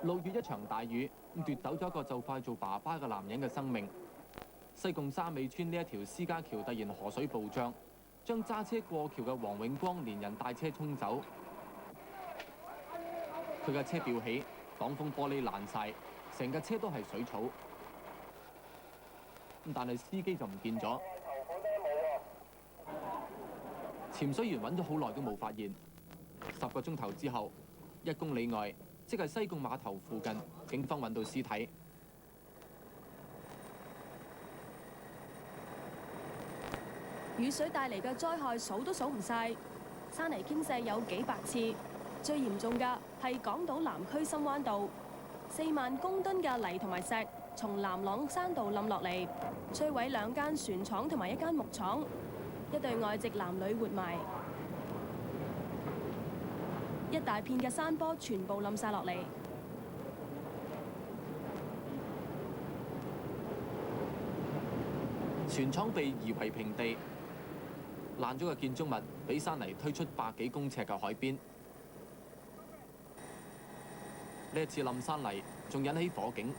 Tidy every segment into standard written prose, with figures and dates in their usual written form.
6月一場大雨奪走咗一個就快做爸爸嘅男人嘅生命。西貢沙尾村呢一條私家橋突然河水暴漲，將揸車過橋嘅黃永光連人帶車沖走。佢嘅車吊起，擋風玻璃爛晒，成架車都係水草。但係司機就唔見咗。潛水員揾咗好耐都冇發現。10個鐘頭之後，1公里外，即係西貢碼頭附近，警方揾到屍體。雨水帶嚟嘅災害數都數唔晒，山泥傾瀉有幾百次，最嚴重嘅係港島南區深灣道，4萬公噸嘅泥同埋石從南朗山道冧落嚟，摧毀2間船廠同埋1間木廠，一對外籍男女活埋，一大片嘅山坡全部冧晒落嚟。船廠被夷為平地，爛咗嘅建築物俾山泥推出100幾公尺嘅海邊。呢一次冧山泥仲引起火警，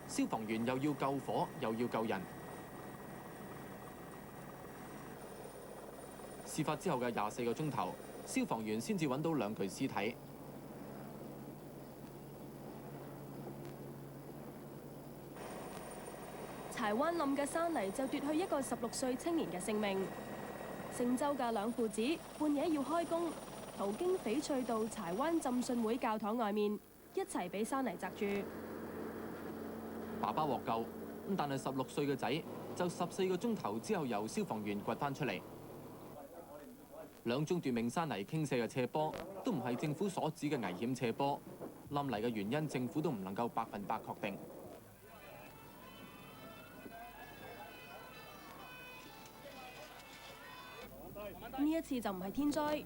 消防員又要救火又要救人。事發之後嘅24個鐘頭，消防員先至揾到2具屍體。柴灣冧嘅山泥就奪去一個16歲青年嘅性命。姓周嘅2父子半夜要開工，途經翡翠道柴灣浸信會教堂外面，一齊俾山泥擲住。爸爸獲救，但係16歲嘅仔就14個鐘頭之後由消防員掘翻出嚟。2宗奪命山泥傾瀉嘅斜坡都唔係政府所指嘅危險斜坡，冧嚟嘅原因政府都唔能夠100%確定。呢一次就唔係天災。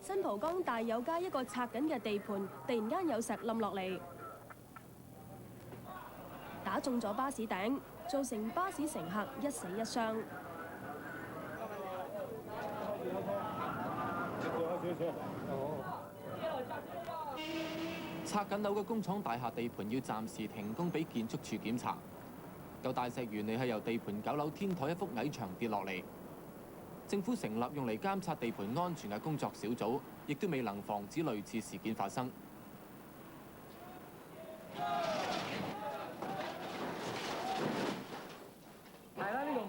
新蒲崗大有街一個拆緊嘅地盤，突然間有石冧落嚟，打中咗巴士頂，造成巴士乘客1死1傷。拆緊樓嘅工廠大廈地盤要暫時停工俾建築署檢查。有大石原嚟係由地盤9樓天台一幅矮牆跌落嚟。政府成立用嚟監察地盤安全嘅工作小組，亦都未能防止類似事件發生。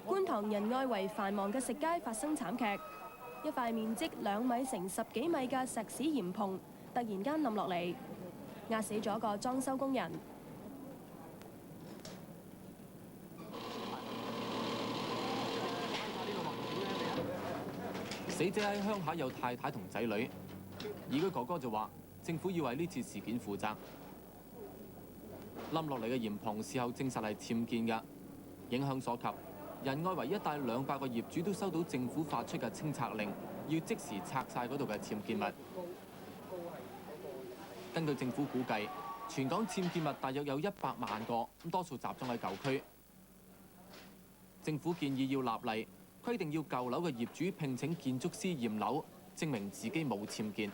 觀塘仁愛圍繁忙嘅食街發生慘劇，一塊面積2米乘10幾米嘅石屎簷篷突然間冧落嚟，壓死咗個裝修工人。死者喺鄉下有太太同仔女，而佢哥哥就話政府要為呢次事件負責。冧落嚟嘅簷篷事後證實係僭建㗎，影響所及，仁愛圍一帶200個業主都收到政府發出嘅清拆令，要即時拆晒嗰度嘅僭建物。根據政府估計，全港僭建物大約有100萬個，咁多數集中喺舊區。政府建議要立例，規定要舊樓嘅業主聘請建築師驗樓，證明自己冇僭建。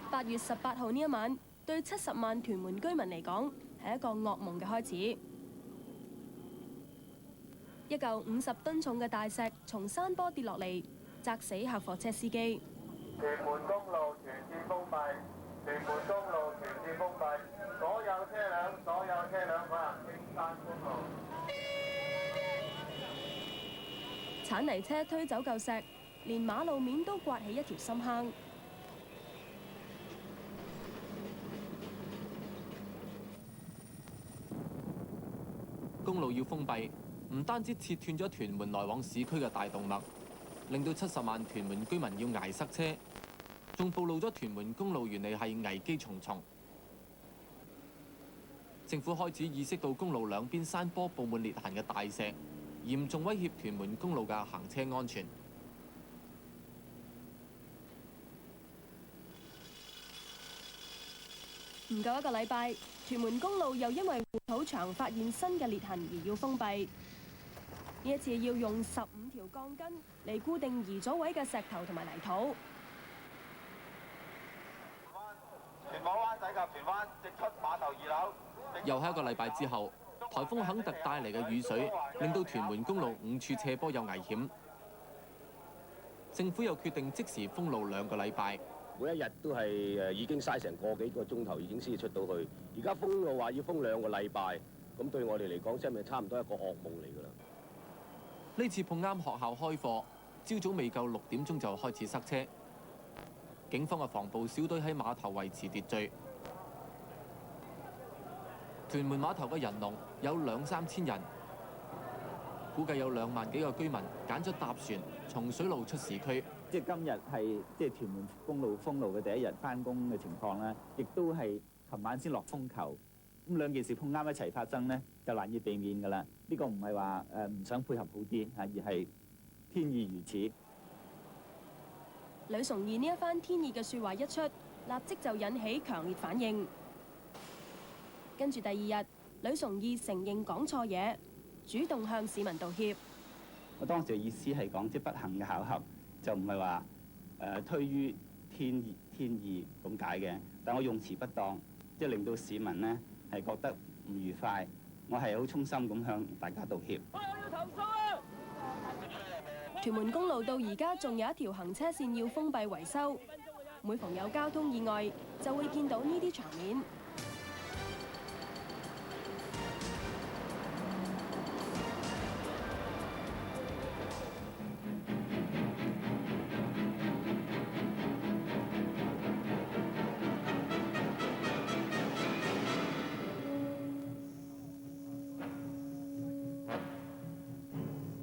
8月18號呢一晚，對70萬屯門居民嚟講係一個噩夢嘅開始。一嚿50噸重嘅大石從山坡跌落嚟，砸死客貨車司機。屯門公路全線封閉，屯門公路全線封閉，所有車輛可行青山公路。鏟泥車推走嚿石，連馬路面都刮起一條深坑。公路要封閉，唔單止切斷咗屯門來往市區嘅大動脈，令到70萬屯門居民要捱塞車，仲暴露咗屯門公路原嚟係危機重重。政府開始意識到公路兩邊山坡佈滿裂痕嘅大石，嚴重威脅屯門公路嘅行車安全。唔夠一個禮拜，屯門公路又因為護土牆發現新嘅裂痕而要封閉。呢一次要用15條鋼筋嚟固定移咗位嘅石頭同埋泥土。屯馬灣仔及屯灣直出碼頭2樓。又係一個禮拜之後，颱風肯特帶嚟嘅雨水，令到屯門公路5處斜坡有危險。政府又決定即時封路2個禮拜。每一日都係已經嘥成個幾個鐘頭，已經先至出到去。而家封路話要封2個禮拜，咁對我哋嚟講，真係差唔多一個噩夢嚟㗎啦。呢次碰啱學校開課，朝早未夠6點鐘就開始塞車。警方嘅防暴小隊喺碼頭維持秩序。屯門碼頭嘅人龍有2、3千人，估計有2萬幾個居民揀咗搭船從水路出市區。即係今日係即係屯門公路封路嘅第一日翻工嘅情況啦，亦都係琴晚先落風球。咁2件事碰啱一齊發生咧，就難以避免㗎啦。呢個唔係話唔想配合好啲嚇，而係天意如此。呂崇義呢一番天意嘅説話一出，立即就引起強烈反應。跟住第2日，呂崇義承認講錯嘢，主動向市民道歉。我當時嘅意思係講即係不幸嘅巧合，就唔係話推於天意咁解嘅。但我用詞不當，即係令到市民呢係覺得唔愉快。我係好衷心咁向大家道歉。我要投訴啊！屯門公路到而家仲有一條行車線要封閉維修，每逢有交通意外，就會見到呢啲場面。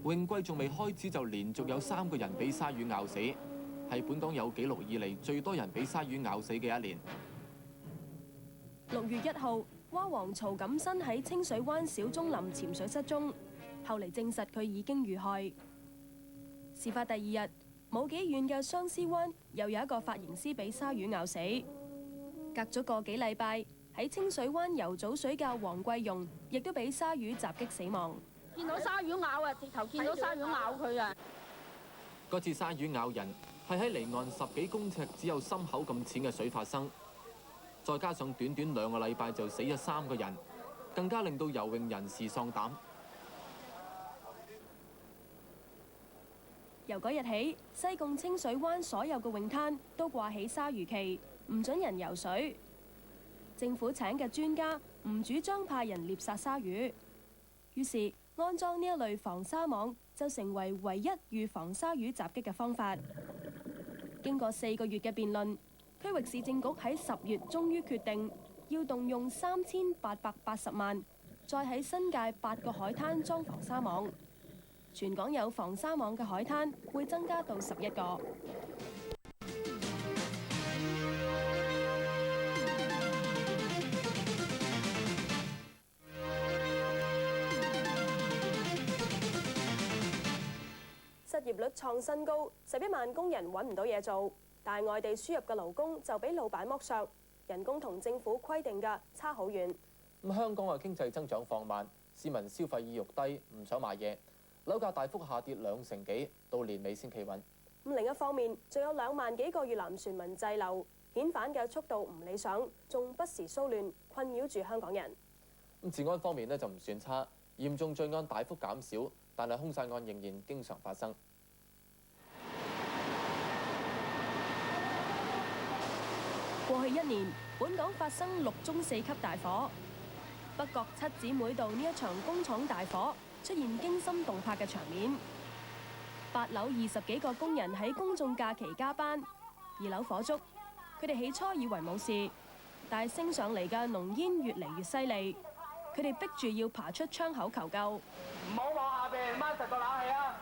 泳季仲未開始就連續有3個人俾鯊魚咬死，係本港有紀錄以嚟最多人俾鯊魚咬死嘅一年。6月1號，蛙王曹錦新喺清水灣小鐘林潛水失蹤，後嚟證實佢已經遇害。事發第2日，冇幾遠嘅相思灣又有一個髮型師俾鯊魚咬死。隔咗個幾禮拜，喺清水灣游早水嘅黃桂容亦都俾鯊魚襲擊死亡。見到鯊魚咬啊！直頭見到鯊魚咬佢啊！嗰次鯊魚咬人係喺離岸10幾公尺、只有心口咁淺嘅水發生，再加上短短2個禮拜就死咗3個人，更加令到游泳人士喪膽。由嗰日起，西貢清水灣所有嘅泳灘都掛起鯊魚旗，唔准人游水。政府請嘅專家唔主張派人獵殺鯊魚，於是安裝呢一類防鯊網就成為唯一預防鯊魚襲擊嘅方法。經過4個月嘅辯論，區域市政局喺10月終於決定要動用3880萬，再喺新界8個海灘裝防鯊網。全港有防鯊網嘅海灘會增加到11個。失業率創新高，11萬工人揾唔到嘢做，但係外地輸入嘅勞工就俾老闆剝削，人工同政府規定嘅差好遠。香港嘅經濟增長放慢，市民消費意欲低，唔想買嘢，樓價大幅下跌2成幾，到年尾先企穩。另一方面，仲有2萬幾個越南船民滯留，遣返嘅速度唔理想，仲不時騷亂，困擾住香港人。治安方面就唔算差，嚴重罪案大幅減少，但係兇殺案仍然經常發生。過去1年，本港發生6宗4級大火。北角7姊妹道呢一場工廠大火出現驚心動魄嘅場面。8樓20幾個工人喺公眾假期加班，2樓火燭，佢哋起初以為冇事，但係升上嚟嘅濃煙越嚟越犀利，佢哋逼住要爬出窗口求救。唔好望下邊，掹實個冷氣啊！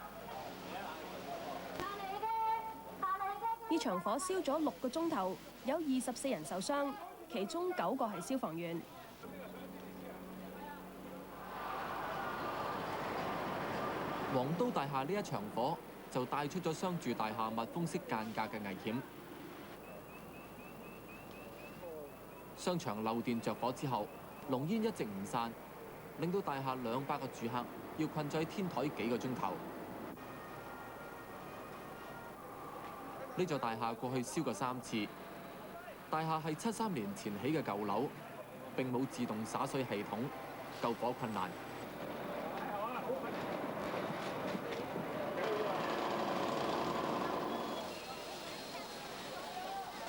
呢場火燒咗6個鐘頭，有24人受傷，其中9個係消防員。皇都大廈呢一場火就帶出咗商住大廈密封式間隔嘅危險。商場漏電着火之後，濃煙一直唔散，令到大廈200個住客要困在天台幾個鐘頭。呢座大廈過去燒過3次。大廈係73年前起嘅舊樓，並冇自動灑水系統，救火困難。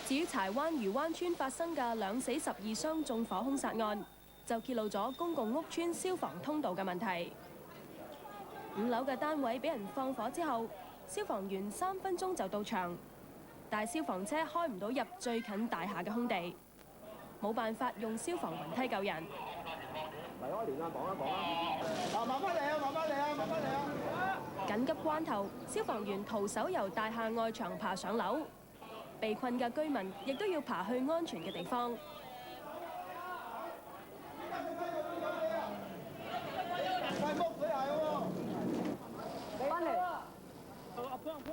至於柴灣漁灣村發生嘅2死12傷縱火兇殺案，就揭露咗公共屋邨消防通道嘅問題。5樓嘅單位俾人放火之後，消防員3分鐘就到場，但消防車開唔到入最近大廈嘅空地，冇辦法用消防雲梯救人。嚟開年啦，講一講啦。慢慢嚟啊，慢慢嚟啊，慢慢嚟啊！緊急關頭，消防員徒手由大廈外牆爬上樓，被困嘅居民亦都要爬去安全嘅地方。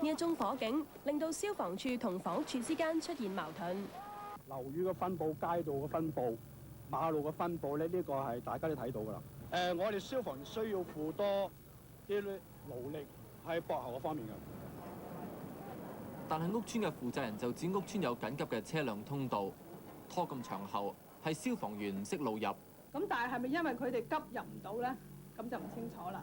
呢一宗火警令到消防處同房屋處之間出現矛盾。樓宇嘅分佈、街道嘅分佈、馬路嘅分佈咧，呢個係大家都睇到㗎啦。我哋消防需要付多啲勞力喺駁喉嗰方面嘅。但係屋邨嘅負責人就指屋邨有緊急嘅車輛通道，拖咁長後係消防員唔識路入。咁但係咪因為佢哋急入唔到咧？咁就唔清楚啦。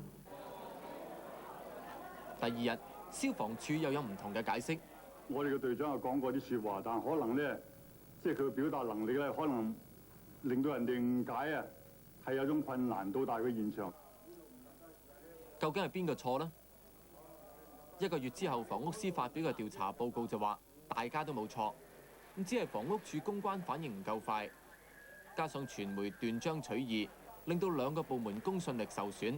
第2日，消防處又有唔同嘅解釋。我哋嘅隊長又講過啲説話，但可能咧，即係佢嘅表達能力咧，可能令到人哋誤解啊，係有種困難到達佢現場。究竟係邊個錯呢？1個月之後，房屋司發表嘅調查報告就話，大家都冇錯，咁只係房屋署公關反應唔夠快，加上傳媒斷章取義，令到2個部門公信力受損。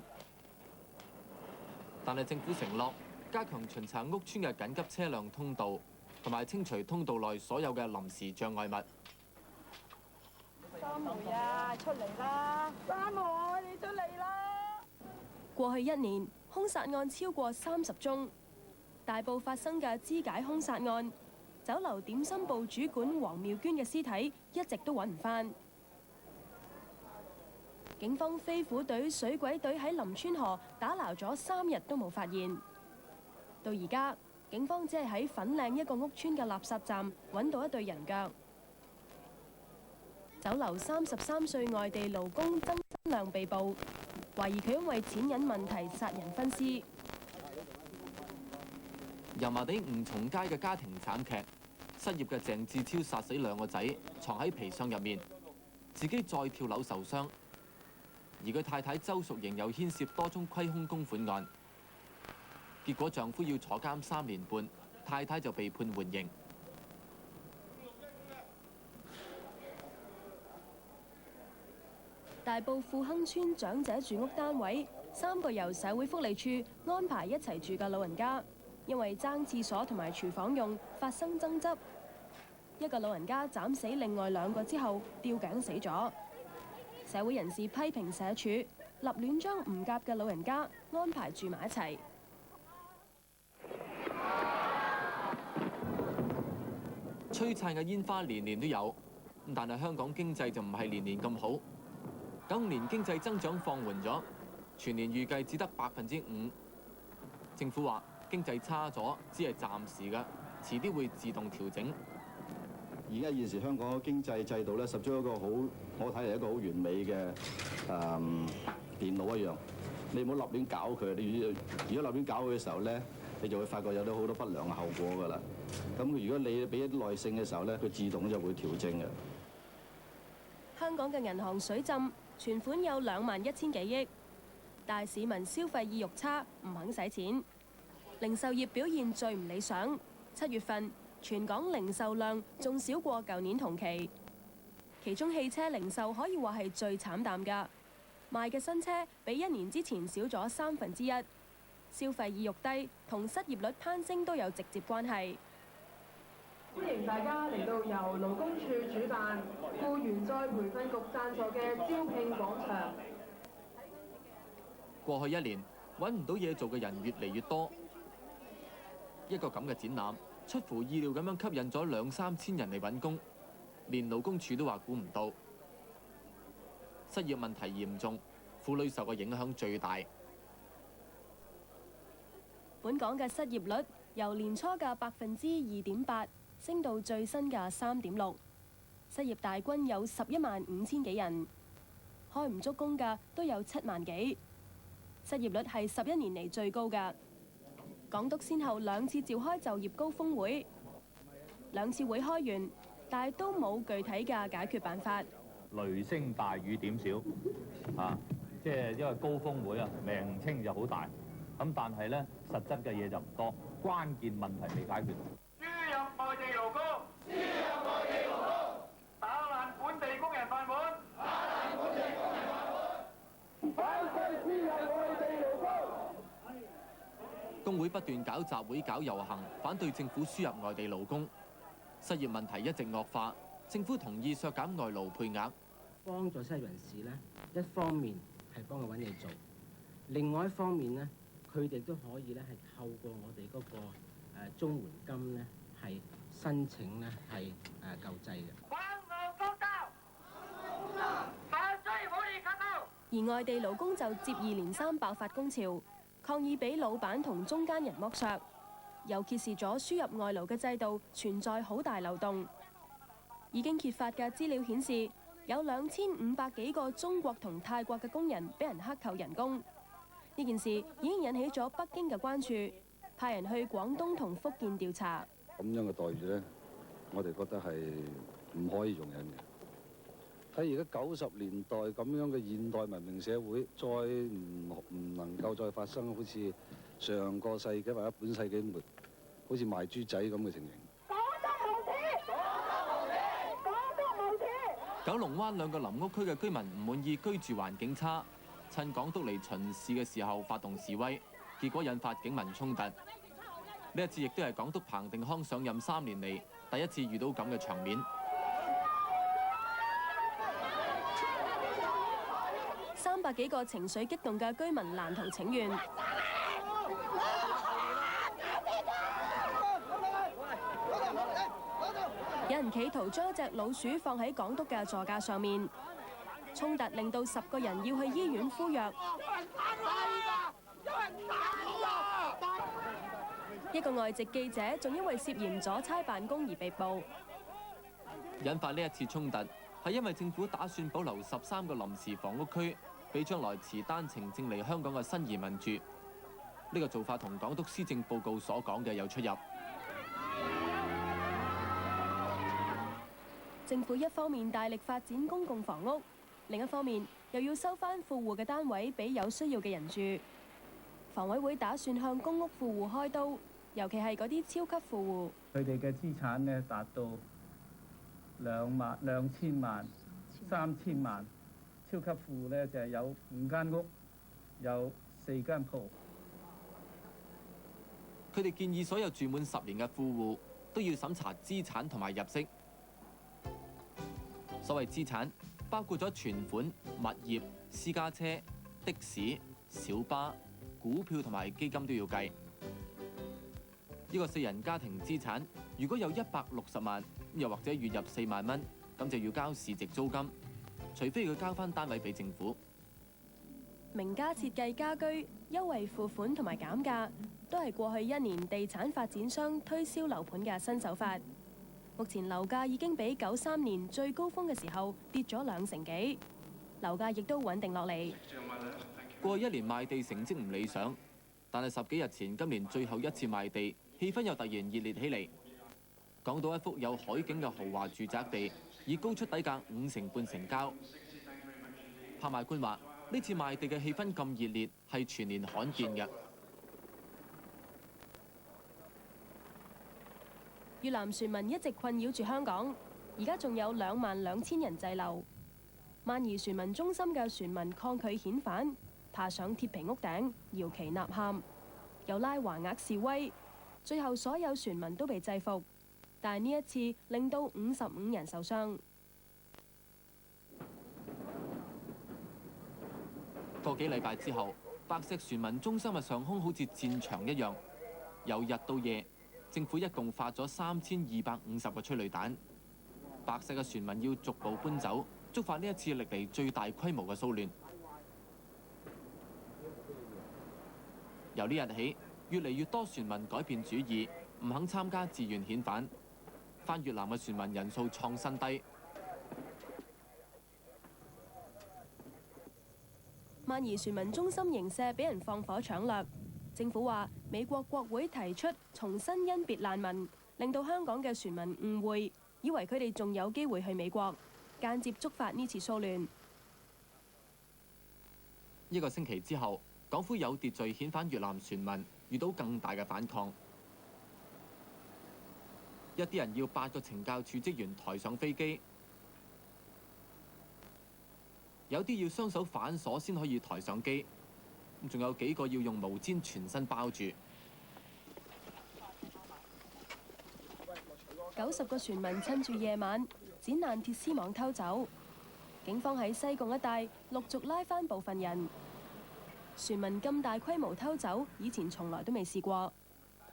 但係政府承諾加強巡查屋邨嘅緊急車輛通道，同埋清除通道內所有嘅臨時障礙物。三梅啊，出嚟啦！三梅，你出嚟啦！過去1年，兇殺案超過30宗，大埔發生嘅肢解兇殺案，酒樓點心部主管黃妙娟嘅屍體一直都揾唔返。警方飛虎隊、水鬼隊喺林村河打撈咗3日都冇發現。到而家，警方只係喺粉嶺一個屋邨嘅垃圾站揾到一對人腳。酒樓33歲外地勞工曾新亮被捕，懷疑佢因為錢銀問題殺人分屍。油麻地吳松街嘅家庭慘劇，失業嘅鄭志超殺死2個仔，藏喺皮箱入面，自己再跳樓受傷。而佢太太周淑瑩又牽涉多宗虧空公款案，結果丈夫要坐監3年半，太太就被判緩刑。大埔富亨村長者住屋單位，3個由社會福利處安排一齊住嘅老人家，因為爭廁所同埋廚房用發生爭執，一個老人家斬死另外2個之後吊頸死咗。社會人士批評社署立亂將唔夾嘅老人家安排住埋一齊。璀璨嘅煙花年年都有，但係香港經濟就唔係年年咁好。95年經濟增長放緩咗，全年預計只得5%。政府話經濟差咗，只係暫時㗎，遲啲會自動調整。而家現時香港嘅經濟制度咧，實咗一個好，我睇嚟一個好完美嘅電腦一樣。你唔好立亂搞佢，你如果立亂搞佢嘅時候咧，你就會發覺有咗好多不良嘅後果㗎啦。咁如果你俾一啲耐性嘅時候咧，佢自動就會調整嘅。香港嘅銀行水浸，存款有21000幾億，但市民消費意欲差，唔肯使錢。零售業表現最唔理想，7月份全港零售量仲少過舊年同期，其中汽車零售可以話係最慘淡㗎，賣嘅新車比1年之前少咗1/3，消費意欲低同失業率攀升都有直接關係。歡迎大家嚟到由勞工處主辦、僱員再培訓局贊助嘅招聘廣場。過去1年揾唔到嘢做嘅人越嚟越多，一個咁嘅展覽出乎意料咁樣吸引咗2-3千人嚟揾工，連勞工處都話估唔到。失業問題嚴重，婦女受嘅影響最大。本港嘅失業率由年初嘅2.8%升到最新嘅3.6%，失業大軍有11萬5千幾人，開唔足工嘅都有7萬幾，失業率係11年嚟最高嘅。港督先後2次召開就業高峰會，2次會開完，但係都冇具體嘅解決辦法。雷聲大雨點少啊，即係因為高峰會啊，名稱就好大，咁但係咧實質嘅嘢就唔多，關鍵問題未解決。輸入外地勞工，輸入外地勞工，打爛本地工人飯碗，打爛本地工人飯碗，反對輸入外地勞工。工會不斷搞集會、搞遊行，反對政府輸入外地勞工。失業問題一直惡化，政府同意削減外勞配額。幫助失業人士咧，一方面係幫佢揾嘢做，另外一方面咧，佢哋都可以咧係透過我哋嗰個綜援金咧係申請咧係救濟嘅。而外地勞工就接二連三爆發工潮，抗議俾老闆同中間人剝削，又揭示咗輸入外勞嘅制度存在好大漏洞。已經揭發嘅資料顯示，有2500幾個中國同泰國嘅工人俾人克扣人工。呢件事已經引起咗北京嘅關注，派人去廣東同福建調查。咁樣嘅待遇咧，我哋覺得係唔可以容忍嘅。喺而家90年代咁樣嘅現代文明社會，再唔能夠再發生好似上個世紀或者本世紀末，好似賣豬仔咁嘅情形。九龍灣2個臨屋區嘅居民唔滿意居住環境差，趁港督嚟巡視嘅時候發動示威，結果引發警民衝突。呢一次亦都係港督彭定康上任3年嚟第一次遇到咁嘅場面。300幾個情緒激動嘅居民攔途請願。有人企圖將一隻老鼠放喺港督嘅座駕上面，衝突令到10個人要去醫院敷藥。一個外籍記者仲因為涉嫌阻差辦公而被捕。引發呢一次衝突係因為政府打算保留13個臨時房屋區，俾將來持單程證嚟香港嘅新移民住。呢個做法同港督施政報告所講嘅有出入。政府一方面大力發展公共房屋，另一方面又要收返富戶嘅單位俾有需要嘅人住。房委會打算向公屋富戶開刀，尤其係嗰啲超級富戶。佢哋嘅資產咧達到2000萬、3000萬，超級富戶咧就係有5間屋，有4間鋪。佢哋建議所有住滿10年嘅富戶都要審查資產同埋入息。所謂資產包括咗存款、物業、私家車、的士、小巴、股票同埋基金都要計。呢個4人家庭資產如果有160萬，又或者月入4萬蚊，咁就要交市值租金，除非佢交翻單位俾政府。名家設計家居、優惠付款同埋減價，都係過去1年地產發展商推銷樓盤嘅新手法。目前樓價已經比93年最高峰嘅時候跌咗2成幾，樓價亦都穩定落嚟。過去1年賣地成績唔理想，但係10幾日前今年最後一次賣地，氣氛又突然熱烈起嚟。講到一幅有海景嘅豪華住宅地，以高出底價5成半成交。拍賣官話：呢次賣地嘅氣氛咁熱烈，係全年罕見嘅。越南船民一直困擾住香港，而家仲有22000人滯留。萬宜船民中心嘅船民抗拒遣返，爬上鐵皮屋頂，搖旗吶喊，又拉橫額示威，最後所有船民都被制服。但係呢一次令到55人受傷。個幾禮拜之後，白石船民中心嘅上空好似戰場一樣，由日到夜，政府一共發咗3250個催淚彈。白石嘅船民要逐步搬走，觸發呢一次歷嚟最大規模嘅騷亂。由呢日起，越嚟越多船民改變主意，唔肯參加自願遣返。返越南嘅船民人數創新低。萬宜船民中心營舍俾人放火搶掠，政府話美國國會提出重新甄別難民，令到香港嘅船民誤會，以為佢哋仲有機會去美國，間接觸發呢次騷亂。一個星期之後，港府有秩序遣返越南船民，遇到更大嘅反抗。一啲人要8個懲教處職員抬上飛機，有啲要雙手反鎖先可以抬上機，仲有幾個要用毛氈全身包住。90個船民趁住夜晚剪爛鐵絲網偷走，警方喺西貢一帶陸續拉返部分人。船民咁大規模偷走，以前從來都未試過。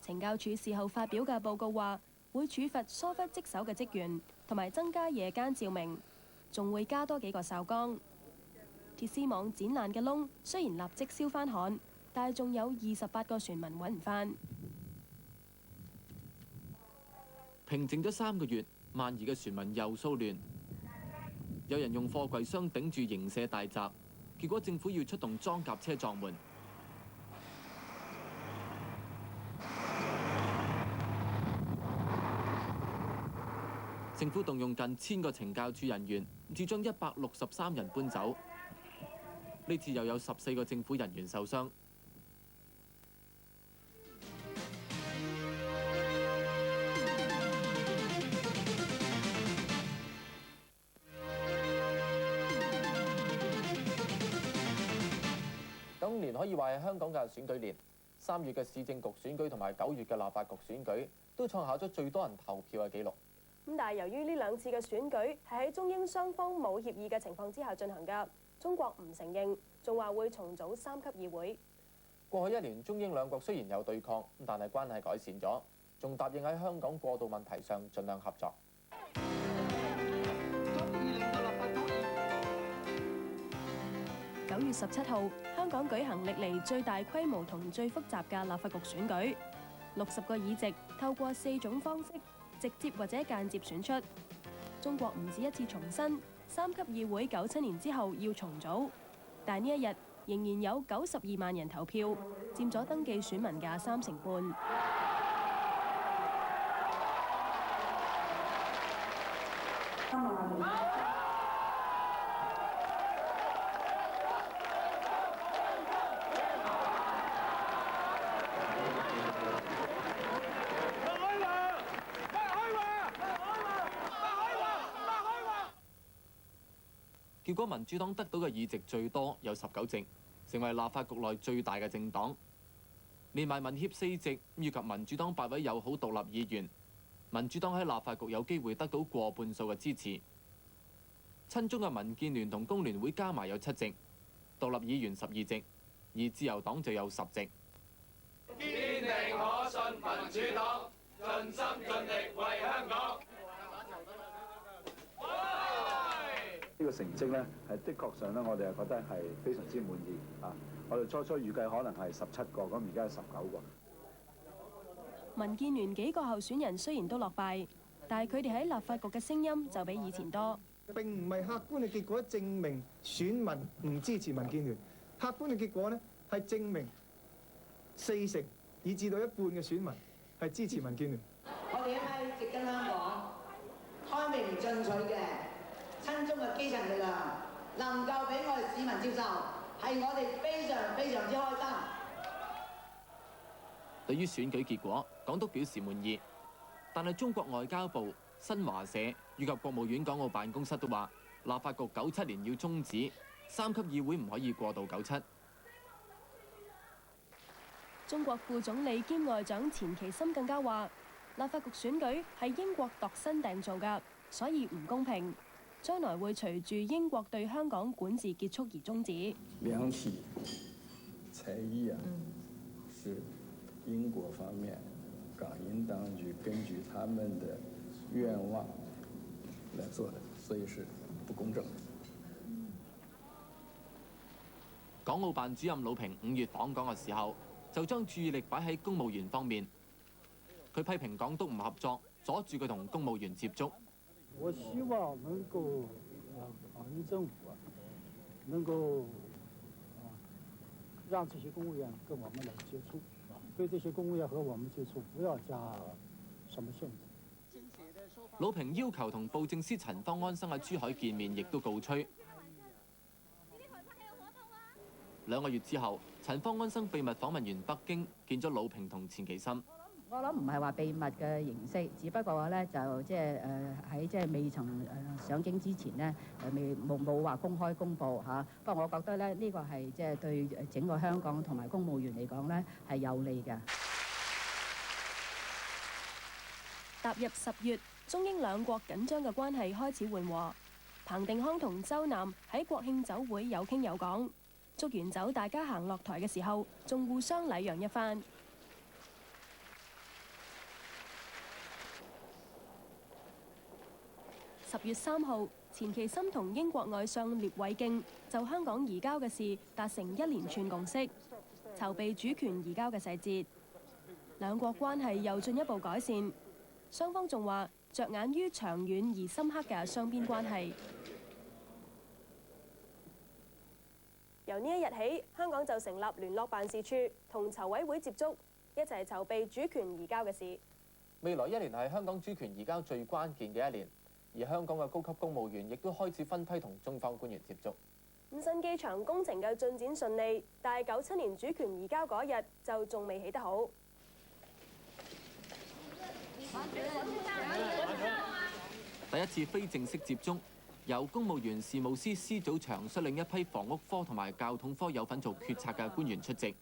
懲教署事後發表嘅報告話，會處罰疏忽職守嘅職員，同埋增加夜間照明，仲會加多幾個哨崗。鐵絲網剪爛嘅窿雖然立即燒返焊，但係仲有28個船民揾唔返。平靜咗3個月，萬宜嘅船民又騷亂，有人用貨櫃箱頂住營舍大閘，結果政府要出動裝甲車撞門。政府動用近1000個懲教處人員，至將163人搬走。呢次又有14個政府人員受傷。今年可以話係香港嘅選舉年，3月嘅市政局選舉同埋9月嘅立法局選舉都創下咗最多人投票嘅紀錄。咁但係由於呢2次嘅選舉係喺中英雙方冇協議嘅情況之下進行㗎，中國唔承認，仲話會重組3級議會。過去1年，中英兩國雖然有對抗，但係關係改善咗，仲答應喺香港過渡問題上盡量合作。9月17號，香港舉行歷嚟最大規模同最複雜嘅立法局選舉，60個議席透過4種方式，直接或者間接選出。中國唔止一次重申3級議會97年之後要重組，但呢一日仍然有92萬人投票，佔咗登記選民嘅3成半。結果民主黨得到嘅議席最多，有19席，成為立法局內最大嘅政黨。連埋民協4席，以及民主黨8位友好獨立議員，民主黨喺立法局有機會得到過半數嘅支持。親中嘅民建聯同工聯會加埋有7席，獨立議員12席，而自由黨就有10席。堅定可信民主黨，盡心盡力為香港。呢個成績咧係的確上咧，我哋係覺得係非常之滿意啊！我哋初預計可能係17個，咁而家係19個。民建聯幾個候選人雖然都落敗，但係佢哋喺立法局嘅聲音就比以前多。並唔係客觀嘅結果證明選民唔支持民建聯，客觀嘅結果呢係證明4成以至到1半嘅選民係支持民建聯。我哋一批植根香港、開明進取嘅親中嘅基層力量，能夠俾我哋市民接受，係我哋非常非常之開心。對於選舉結果，港督表示滿意，但係中國外交部、新華社以及國務院港澳辦公室都話，立法局97年要終止，3級議會唔可以過渡97。中國副總理兼外長錢其琛更加話，立法局選舉係英國度身訂造㗎，所以唔公平。將來會隨住英國對香港管治結束而終止。兩體裁議啊，是英國方面港英當局根據他們的願望來做的，所以是不公正。港澳辦主任魯平5月訪港嘅時候，就將注意力擺喺公務員方面。佢批評港督唔合作，阻住佢同公務員接觸。我希望能夠港英政府能夠讓這些公務員跟我們來接觸，對這些公務員和我們接觸不要加什麼限制。魯平要求同布政司陳方安生喺珠海見面，亦都告吹。2個月之後，陳方安生秘密訪問完北京，見咗魯平同錢其琛。我諗唔係話秘密嘅形式，只不過話咧就即係喺即係未曾上京之前咧冇話公開公佈嚇。不過我覺得咧呢個係即係對整個香港同埋公務員嚟講咧係有利嘅。踏入10月，中英兩國緊張嘅關係開始緩和。彭定康同周南喺國慶酒會有傾有講，祝完酒大家行落台嘅時候，仲互相禮讓一番。10月3號，錢其琛同英國外相聶偉敬就香港移交嘅事達成一連串共識，籌備主權移交嘅細節。兩國關係又進一步改善，雙方仲話着眼於長遠而深刻嘅雙邊關係。由呢一日起，香港就成立聯絡辦事處，同籌委會接觸，一齊籌備主權移交嘅事。未來1年係香港主權移交最關鍵嘅1年。而香港嘅高級公務員亦都開始分批同中方官員接觸。新機場工程嘅進展順利，但係97年主權移交嗰日就仲未起得好。第一次非正式接觸，由公務員事務司司組長率領一批房屋科同埋教統科有份做決策嘅官員出席，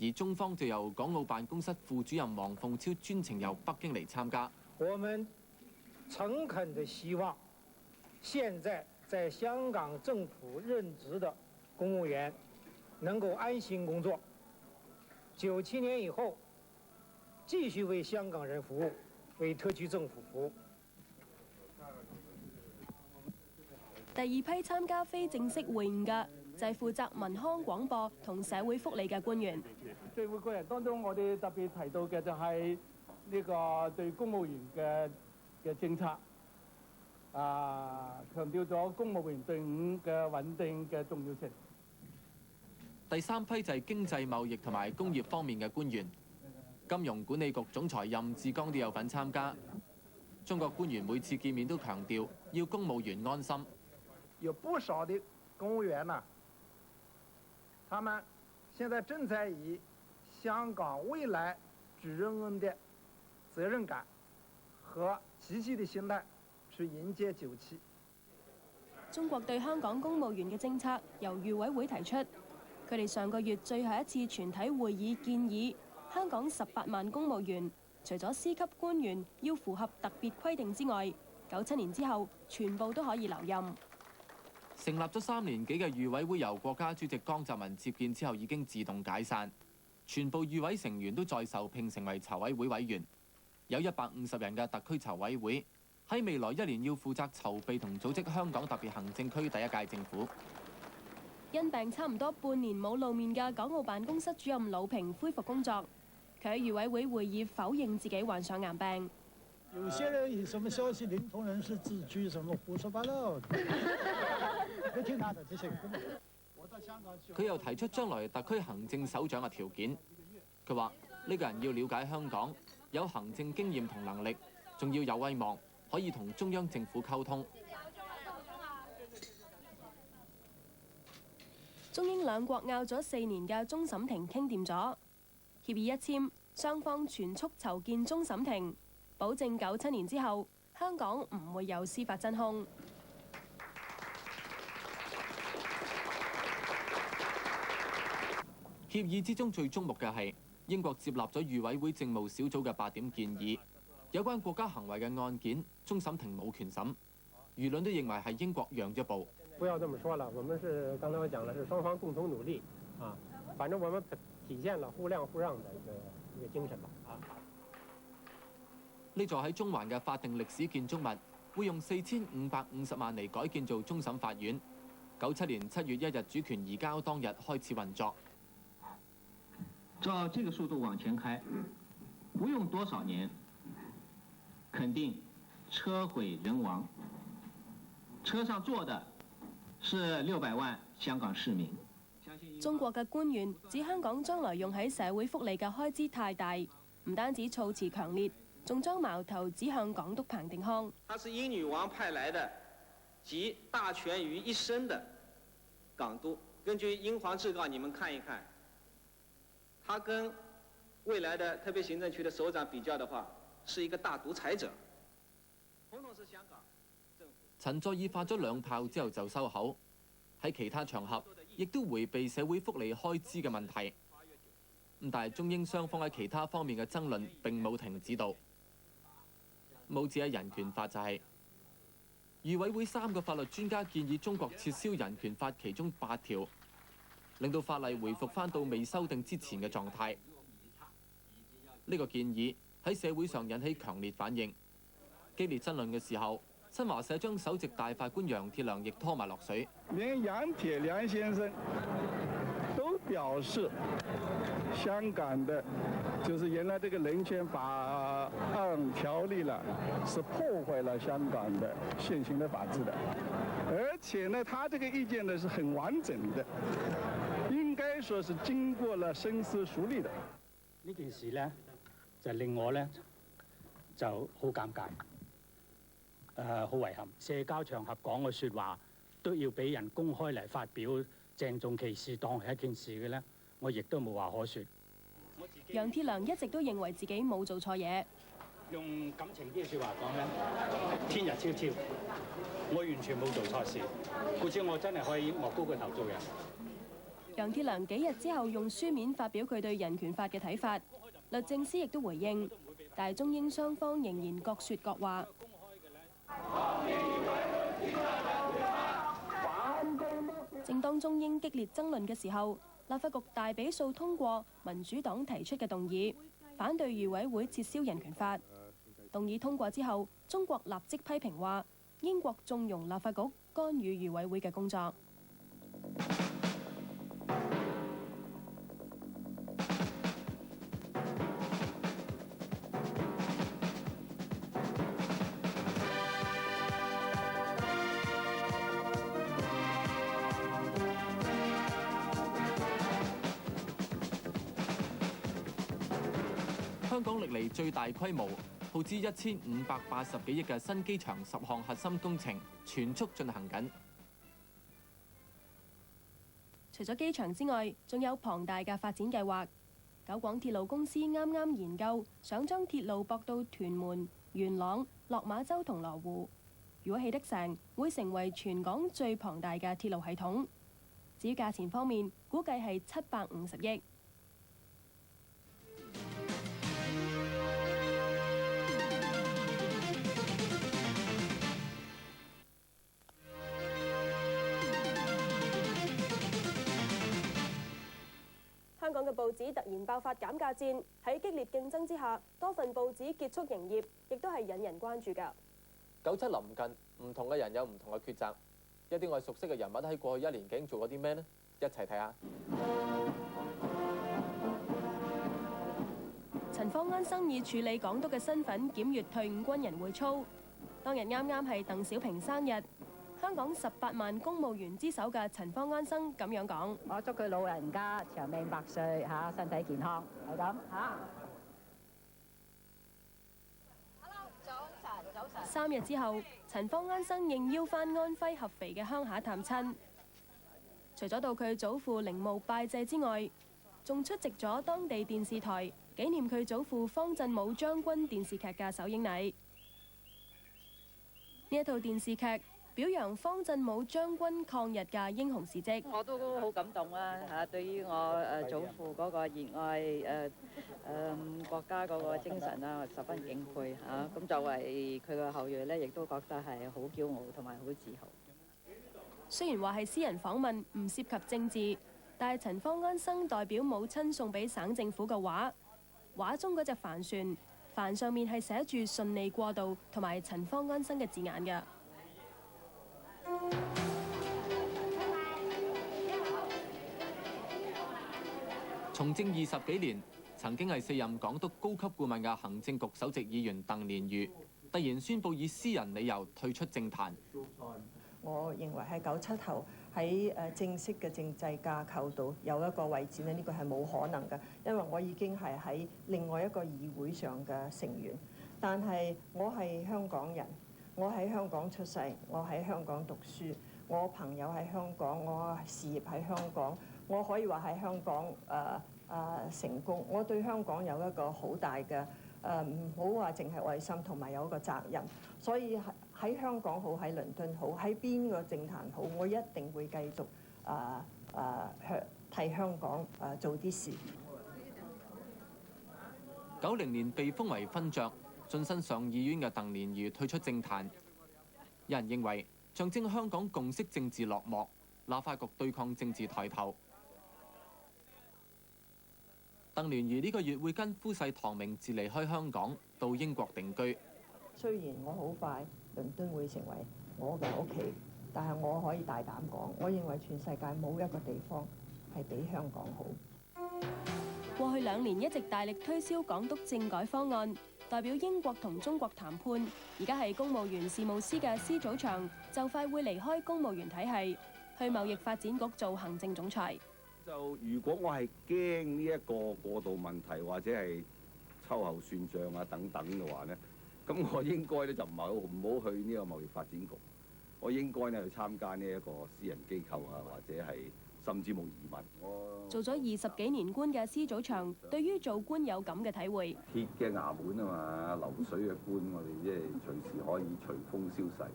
而中方就由港澳辦公室副主任黃鳳超專程由北京嚟參加。我們誠懇地希望，現在香港政府任職的公務員能夠安心工作，97年以後繼續為香港人服務，為特區政府服務。第二批參加非正式會晤嘅就係負責民康廣播同社會福利嘅官員。聚會個人當中，我哋特別提到嘅就係呢個對公務員嘅政策，強調咗公務員隊伍嘅穩定嘅重要性。第3批就係經濟貿易同埋工業方面嘅官員，金融管理局總裁任志剛都有份參加。中國官員每次見面都強調要公務員安心。有不少的公務員呢，他們現在正在以香港未來主人翁的責任感和積極的心態去迎接97。中國對香港公務員嘅政策由預委會提出，佢哋上個月最後一次全體會議建議，香港18萬公務員除咗司級官員要符合特別規定之外，97年之後全部都可以留任。成立咗3年幾嘅預委會由國家主席江澤民接見之後已經自動解散，全部預委成員都再受聘成為籌委會委員。有150人嘅特區籌委會喺未來1年要負責籌備同組織香港特別行政區第1屆政府。因病差唔多半年冇露面嘅港澳辦公室主任魯平恢復工作，佢喺預委會會議否認自己患上癌病。有些人以什麼消息靈通人士自居，什麼胡說八道，別聽他的這些。佢又提出將來特區行政首長嘅條件，佢話呢個人要了解香港，有行政經驗同能力，仲要有威望，可以同中央政府溝通。中英兩國拗咗4年嘅終審庭傾掂咗，協議一簽，雙方全速籌建終審庭，保證97年之後香港唔會有司法真空。協議之中最矚目嘅係英國接納咗預委會政務小組嘅8點建議，有關國家行為嘅案件，終審庭冇權審，輿論都認為係英國讓咗步。不要這麼說了，我們是剛才我講的是雙方共同努力啊，反正我們體現了互諒互讓的一個精神吧啊。呢座喺中環嘅法定歷史建築物會用4550萬嚟改建做終審法院。97年7月1日主權移交當日開始運作。照这个速度往前开，不用多少年，肯定车毁人亡。车上坐的是600萬香港市民。中國嘅官員指香港將來用喺社會福利嘅開支太大，唔單止措辭強烈，仲將矛頭指向港督彭定康。他是英女王派來的，集大權於一身的港督。根據英皇志告，你們看一看，他跟未來的特別行政區的首長比較的話，是一個大獨裁者。統統是香港政府。陳佐洱發咗2炮之後就收口，喺其他場合亦都迴避社會福利開支嘅問題。咁但係中英雙方喺其他方面嘅爭論並冇停止到。冇指喺人權法就係、漁委會3個法律專家建議中國撤銷人權法其中8條，令到法例回復返到未修訂之前嘅狀態。呢個建議喺社會上引起強烈反應，激烈爭論嘅時候，新華社將首席大法官楊鐵良亦拖埋落水。連楊鐵良先生都表示，香港的就是原來這個人權法案條例了，是破壞了香港的現行的法治的，而且呢，他這個意見呢是很完整的，應該說是經過了深思熟慮的。呢件事呢，就令我呢就好尷尬，好遺憾。社交場合講嘅説話都要俾人公開嚟發表，鄭重其事當係一件事嘅呢，我亦都冇話可説。楊鐵良一直都認為自己冇做錯嘢。用感情啲説話講咧，天日昭昭，我完全冇做錯事，故此我真係可以莫高個頭做人。楊鐵良幾日之後用書面發表佢對人權法嘅睇法，律政司亦都回應，但係中英雙方仍然各説各話。正當中英激烈爭論嘅時候，立法局大比數通過民主黨提出嘅動議，反對漁委會撤銷人權法。動議通過之後，中國立即批評話英國縱容立法局干預漁委會嘅工作。香港歷嚟最大規模、耗資1580幾億嘅新機場10項核心工程全速進行緊。除咗機場之外，仲有龐大嘅發展計劃。九廣鐵路公司啱啱研究，想將鐵路駁到屯門、元朗、落馬洲同羅湖。如果起得成，會成為全港最龐大嘅鐵路系統。至於價錢方面，估計係750億。香港嘅報紙突然爆發減價戰，喺激烈競爭之下，多份報紙結束營業，亦都係引人關注㗎。97臨近，唔同嘅人有唔同嘅抉擇。一啲我熟悉嘅人物喺過去1年究竟做過啲咩呢？一齊睇下。陳方安生以處理港督嘅身份檢閱退伍軍人會操，當日啱啱係鄧小平生日。香港18萬公務員之首嘅陳方安生咁樣講：我祝佢老人家長命百歲嚇，身體健康，係咁嚇。 3日之後，陳方安生應邀返安徽合肥嘅鄉下探親。除咗到佢祖父陵墓拜祭之外，仲出席咗當地電視台紀念佢祖父方振武將軍電視劇嘅首映禮。呢一套電視劇表揚方振武將軍抗日嘅英雄事蹟。我都好感動啦嚇，對於我祖父嗰個熱愛國家嗰個精神啦，十分敬佩嚇。咁作為佢嘅後裔咧，亦都覺得係好驕傲同埋好自豪。雖然話係私人訪問，唔涉及政治，但係陳方安生代表母親送俾省政府嘅畫，畫中嗰隻帆船，帆上面係寫住順利過渡同埋陳方安生嘅字眼嘅。 中從政20幾年，曾經係4任港督高級顧問嘅行政局首席議員鄧蓮如，突然宣布以私人理由退出政壇。我認為喺97後喺正式嘅政制架構度有一個位置呢，呢個係冇可能嘅，因為我已經係喺另外一個議會上嘅成員。但係我係香港人，我喺香港出世，我喺香港讀書，我朋友喺香港，我事業喺香港，我可以話喺香港成功。我對香港有一個好大嘅唔好話淨係愛心，同埋有一個責任。所以喺香港好，喺倫敦好，喺邊個政壇好，我一定會繼續替香港做啲事。90年被封為勳爵，晉身上議院嘅鄧蓮如退出政壇。有人認為象徵香港共識政治落幕，立法局對抗政治抬頭。鄧蓮如呢個月會跟夫婿唐明治離開香港，到英國定居。雖然我好快倫敦會成為我嘅屋企，但係我可以大膽講，我認為全世界冇一個地方係比香港好。過去2年一直大力推銷港督政改方案，代表英國同中國談判。而家係公務員事務司嘅施祖祥，就快會離開公務員體系，去貿易發展局做行政總裁。就如果我係驚呢一個過渡問題或者係秋後算賬啊等等嘅話咧，咁我應該咧就唔好去呢個貿易發展局，我應該咧去參加呢一個私人機構啊，或者係甚至冇移民。做咗20幾年官嘅施祖祥，對於做官有咁嘅體會。鐵嘅衙門啊嘛，流水嘅官，我哋即係隨時可以隨風消逝。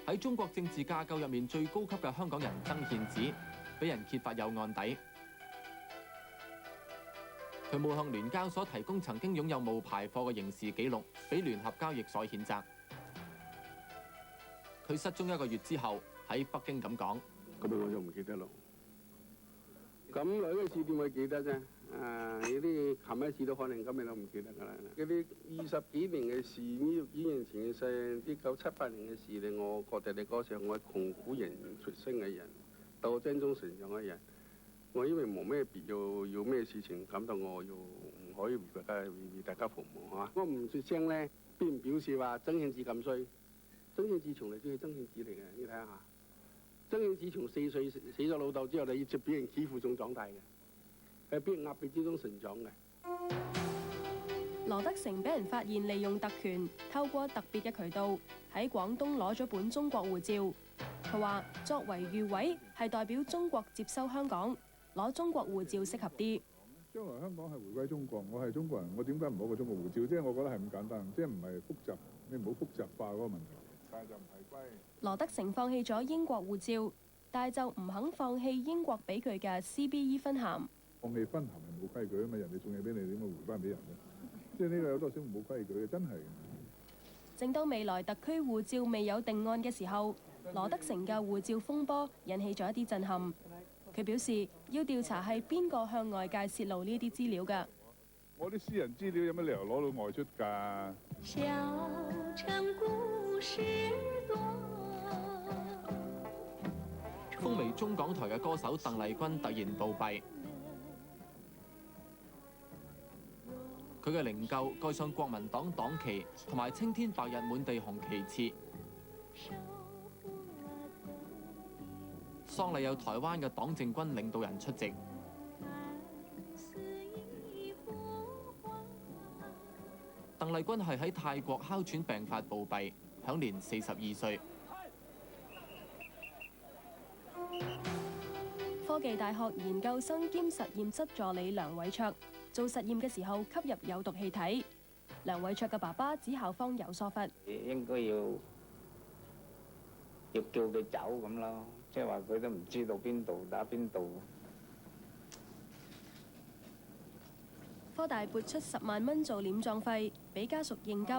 喺中國政治架構入面最高級嘅香港人曾憲梓，俾人揭發有案底。佢冇向聯交所提供曾經擁有冒牌貨嘅刑事記錄，俾聯合交易所譴責。佢失蹤1個月之後，喺北京咁講：嗰度我就唔記得咯。咁耐嘅事點會記得啫？呢啲琴日事都可能今日都唔記得㗎啦。嗰啲20幾年嘅事，呢幾年前嘅事，啲978年嘅事咧，我覺得你嗰時候我係窮苦人出身嘅人，鬥爭中成長嘅人，我因為冇咩必要有咩事情感到我要唔可以為大家服務嚇。我唔出聲咧，並唔表示話曾憲梓咁衰。曾憲梓從嚟都係曾憲梓嚟嘅，你睇下。曾憲梓從4歲死咗老豆之後，就一直俾人欺負中長大嘅，喺俾人壓迫之中成長嘅。羅德成俾人發現利用特權，透過特別嘅渠道喺廣東攞咗本中國護照。佢話作為預委係代表中國接收香港，攞中國護照適合啲。將來香港係回歸中國，我係中國人，我點解唔攞個中國護照？即係我覺得係咁簡單，即係唔係複雜，你唔好複雜化嗰個問題。但係就唔係歸。羅德成放棄咗英國護照，但係就唔肯放棄英國俾佢嘅 CBE 勳銜。放棄勳銜係冇規矩啊嘛，人哋送嘢俾你，點會回翻俾人咧？即係呢個有多少冇規矩嘅，真係。正當未來特區護照未有定案嘅時候，羅德成嘅護照風波引起咗一啲震撼。佢表示要調查係邊個向外界泄露呢啲資料㗎。我啲私人資料有乜理由攞到外出㗎？小城故事多。風靡中港台嘅歌手鄧麗君突然暴斃，佢嘅靈柩蓋上國民黨黨旗同埋青天白日滿地紅旗幟。喪禮有台灣嘅黨政軍領導人出席。鄧麗君係喺泰國哮喘病發暴斃，享年42歲。科技大學研究生兼實驗室助理梁偉卓做實驗嘅時候吸入有毒氣體，梁偉卓嘅爸爸指校方有疏忽，應該要叫佢走咁咯，即係話佢都唔知道邊度打邊度。科大撥出10萬蚊做殮葬費，俾家屬應急。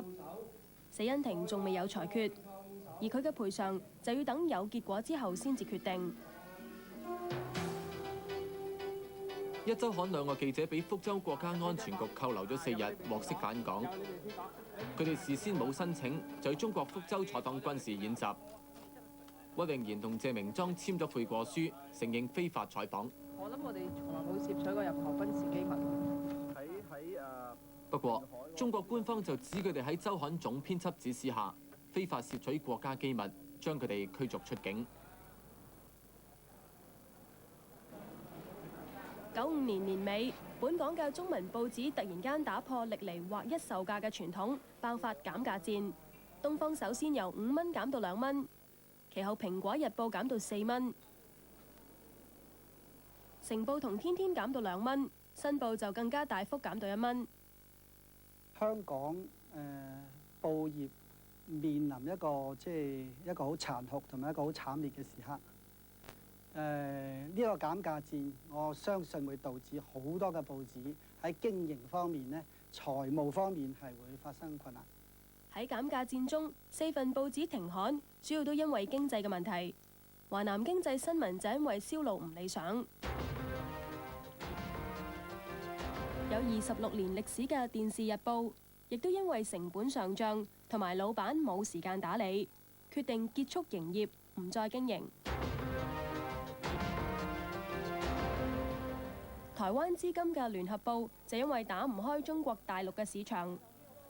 死因庭仲未有裁決，而佢嘅賠償就要等有結果之後先至決定。一週刊2個記者俾福州國家安全局扣留咗4日，獲釋返港。佢哋事先冇申請，就喺中國福州坐檔軍事演習。屈穎妍同謝明莊簽咗悔過書，承認非法採訪。我諗我哋從來冇攝取過任何軍事機密。不過，中國官方就指佢哋喺週刊總編輯指示下，非法攝取國家機密，將佢哋驅逐出境。95年年尾，本港嘅中文報紙突然間打破歷嚟劃一售價嘅傳統，爆發減價戰。東方首先由5蚊減到2蚊，其後《蘋果日報》減到4蚊，成報同天天減到2蚊，新報就更加大幅減到1蚊。香港報業面臨一個一個好殘酷同埋一個好慘烈嘅時刻。呢個減價戰，我相信會導致好多嘅報紙喺經營方面呢，財務方面係會發生困難。喺減價戰中，4份報紙停刊，主要都因為經濟嘅問題。華南經濟新聞就因為銷路唔理想。有26年歷史嘅《電視日報》，亦都因為成本上漲同埋老闆冇時間打理，決定結束營業，唔再經營。台灣資金嘅《聯合報》就因為打唔開中國大陸嘅市場，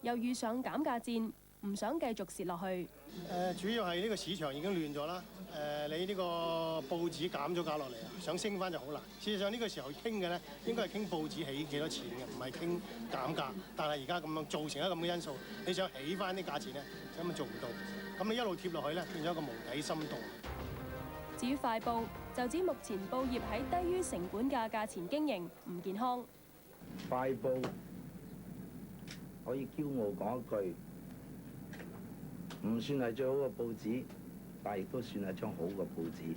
又遇上減價戰，唔想繼續蝕落去。主要係呢個市場已經亂咗啦。你呢個報紙減咗價落嚟啊，想升翻就好難。事實上呢個時候傾嘅咧，應該係傾報紙起幾多錢嘅，唔係傾減價。但係而家咁樣造成一個咁嘅因素，你想起翻啲價錢咧，根本做唔到。咁你一路貼落去咧，變咗一個無底深洞。至於快報就指目前報業喺低於成本嘅價錢經營唔健康。快報可以驕傲講一句，唔算係最好嘅報紙，但亦都算係張好嘅報紙。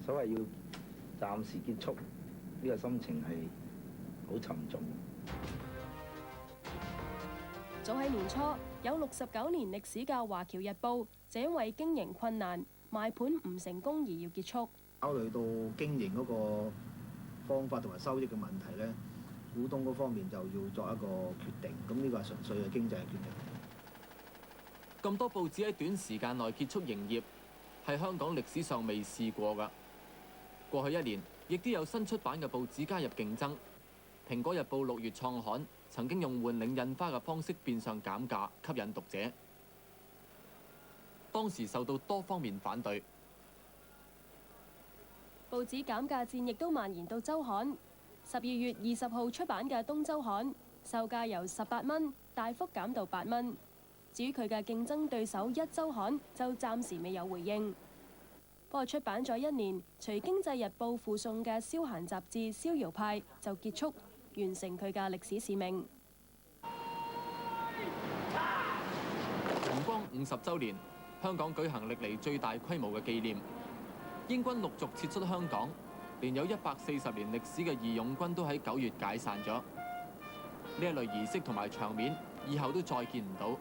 所謂要暫時結束，呢個心情係好沉重。早喺年初，有69年歷史嘅《華僑日報》就因為經營困難，賣盤唔成功而要結束。考慮到經營嗰個方法同埋收益嘅問題咧，股東嗰方面就要作一個決定。咁呢個係純粹嘅經濟嘅決定。咁多報紙喺短時間內結束營業，係香港歷史上未試過㗎。過去1年，亦都有新出版嘅報紙加入競爭。《蘋果日報》6月創刊，曾經用換領印花嘅方式變相減價，吸引讀者。當時受到多方面反對。報紙減價戰亦都蔓延到週刊。12月20號出版嘅《東週刊》，售價由18蚊大幅減到8蚊。至於佢嘅競爭對手《1週刊》，就暫時未有回應。不過出版咗1年，隨《經濟日報》附送嘅消閒雜誌《逍遙派》就結束，完成佢嘅歷史使命。重光50週年，香港舉行歷嚟最大規模嘅紀念。英軍陸續撤出香港，連有140年歷史嘅義勇軍都喺9月解散咗。呢一類儀式同埋場面，以後都再見唔到。